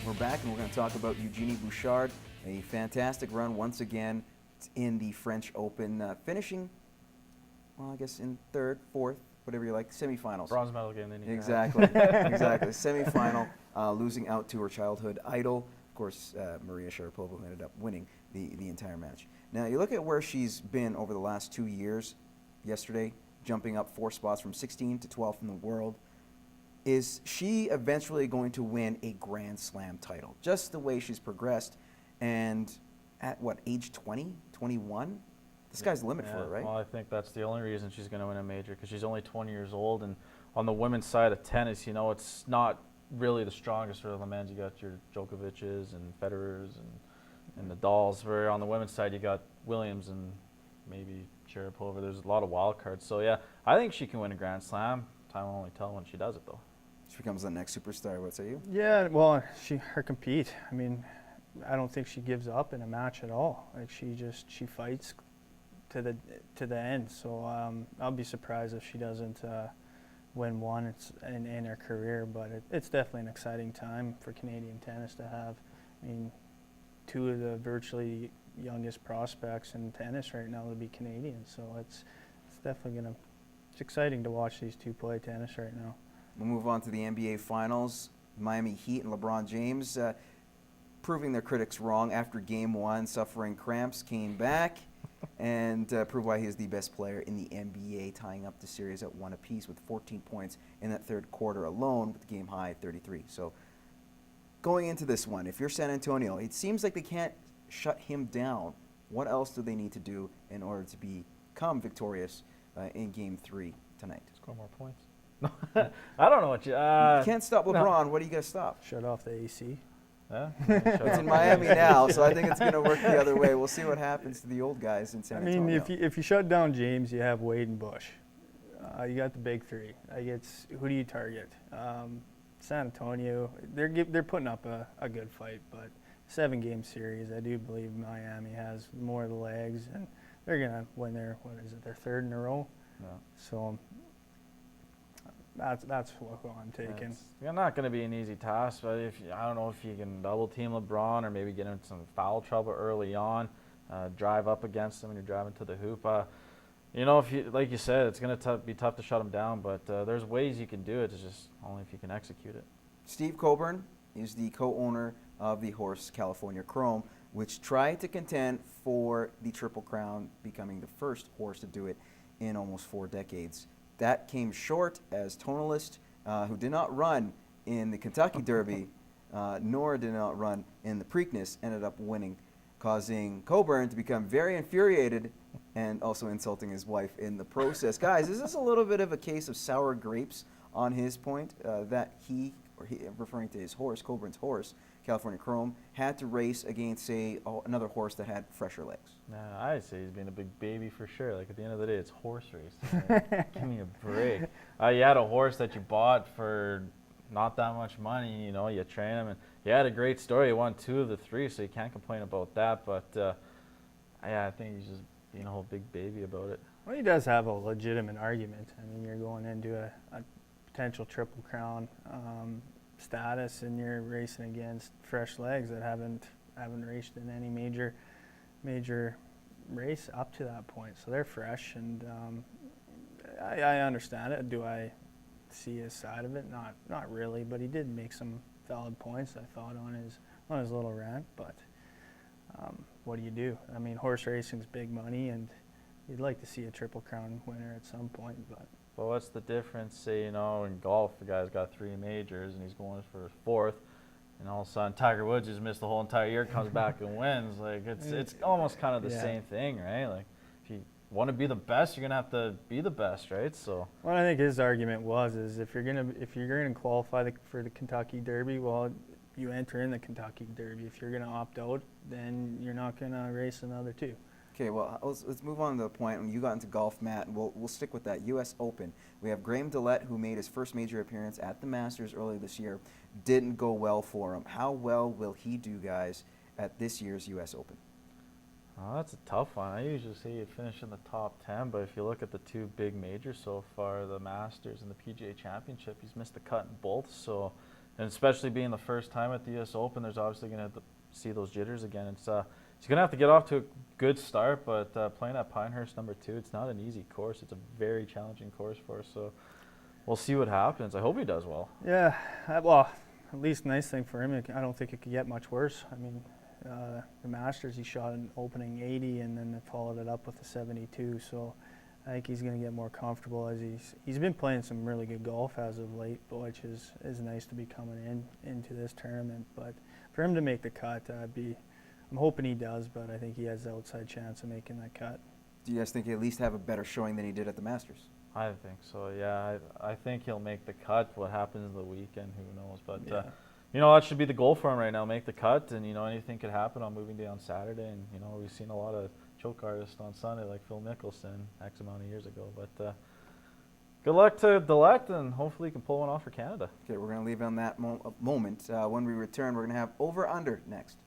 We're back, and we're going to talk about Eugenie Bouchard. A fantastic run once again in the French Open, finishing, well, I guess in third, fourth, whatever you like, semifinals. Bronze medal game. Exactly, exactly. Semifinal, losing out to her childhood idol, of course, Maria Sharapova, who ended up winning the entire match. Now, you look at where she's been over the last 2 years. Yesterday, jumping up 4 spots from 16 to 12th in the world. Is she eventually going to win a Grand Slam title? Just the way she's progressed, and at what, age 20, 21? The sky's the limit for her, right? Well, I think that's the only reason she's going to win a major, because she's only 20 years old. And on the women's side of tennis, you know, it's not really the strongest for the men's. You got your Djokovic's and Federer's and Nadal's. Where on the women's side, you got Williams and maybe Sharapova. There's a lot of wild cards. So, yeah, I think she can win a Grand Slam. Time will only tell when she does it, though. She becomes the next superstar. What say you? Yeah, well, her compete. I mean, I don't think she gives up in a match at all. Like she fights to the end. So I'll be surprised if she doesn't win one in her career. But it's definitely an exciting time for Canadian tennis to have. I mean, 2 of the virtually youngest prospects in tennis right now will be Canadian. So it's definitely it's exciting to watch these 2 play tennis right now. We'll move on to the NBA Finals. Miami Heat and LeBron James proving their critics wrong after Game 1, suffering cramps, came back and proved why he is the best player in the NBA, tying up the series at 1 apiece with 14 points in that third quarter alone, with the game high at 33. So going into this one, if you're San Antonio, it seems like they can't shut him down. What else do they need to do in order to become victorious in Game 3 tonight? Score more points. I don't know what you can't stop LeBron. No. What are you going to stop? Shut off the AC. Yeah, it's in Miami now, so I think it's going to work the other way. We'll see what happens to the old guys in San Antonio. I mean, if you shut down James, you have Wade and Bush. You got the big 3. Who do you target? San Antonio, they're putting up a good fight, but 7-game series, I do believe Miami has more of the legs, and they're going to win their 3rd in a row. Yeah. So that's what I'm taking. It's not going to be an easy task, but I don't know if you can double team LeBron or maybe get into some foul trouble early on, drive up against him when you're driving to the hoop. You know, like you said, it's going to be tough to shut him down, but there's ways you can do it. It's just only if you can execute it. Steve Coburn is the co-owner of the horse California Chrome, which tried to contend for the Triple Crown, becoming the first horse to do it in almost 4 decades. That came short, as Tonalist, who did not run in the Kentucky Derby, nor did not run in the Preakness, ended up winning, causing Coburn to become very infuriated and also insulting his wife in the process. Guys, is this a little bit of a case of sour grapes on his point that he, referring to his horse, Coburn's horse, California Chrome, had to race against, say, another horse that had fresher legs? Nah, I'd say he's being a big baby for sure. Like, at the end of the day, it's horse racing. Like, give me a break. You had a horse that you bought for not that much money. You know, you train him, and you had a great story. You won 2 of the 3, so you can't complain about that. But yeah, I think he's just being a whole big baby about it. Well, he does have a legitimate argument. I mean, you're going into a potential Triple Crown status, and you're racing against fresh legs that haven't raced in any major race up to that point. So they're fresh, and I understand it. Do I see his side of it? Not really, but he did make some valid points, I thought, on his little rant. But what do you do? I mean, horse racing's big money, and you'd like to see a Triple Crown winner at some point, but. But what's the difference, say, you know, in golf, the guy's got 3 majors and he's going for his 4th, and all of a sudden Tiger Woods just missed the whole entire year, comes back and wins. Like, it's almost kind of the same thing, right? Like, if you want to be the best, you're gonna have to be the best, right? So. What I think his argument is if you're gonna qualify for the Kentucky Derby, well, you enter in the Kentucky Derby. If you're gonna opt out, then you're not gonna race another 2. Okay, well, let's move on to the point when you got into golf, Matt, and we'll stick with that. U.S. Open. We have Graham Dillette, who made his first major appearance at the Masters earlier this year. Didn't go well for him. How well will he do, guys, at this year's U.S. Open? Oh, that's a tough one. I usually say you'd finish in the top 10, but if you look at the two big majors so far, the Masters and the PGA Championship, he's missed the cut in both. So, and especially being the first time at the US Open, there's obviously going to see those jitters again. He's going to have to get off to a good start, but playing at Pinehurst #2, it's not an easy course. It's a very challenging course for us. So we'll see what happens. I hope he does well. Yeah, well, at least nice thing for him, I don't think it could get much worse. I mean, the Masters, he shot an opening 80 and then followed it up with a 72. So I think he's going to get more comfortable as he's been playing some really good golf as of late, which is nice to be coming into this tournament. But for him to make the cut, I'm hoping he does, but I think he has the outside chance of making that cut. Do you guys think he'll at least have a better showing than he did at the Masters? I think so, yeah. I think he'll make the cut. What happens in the weekend, who knows? But Yeah. that should be the goal for him right now, make the cut, and, anything could happen on moving day on Saturday. And, we've seen a lot of choke artists on Sunday, like Phil Mickelson, X amount of years ago. But good luck to Dillette, and hopefully he can pull one off for Canada. Okay, we're going to leave it on that moment. When we return, we're going to have over-under next.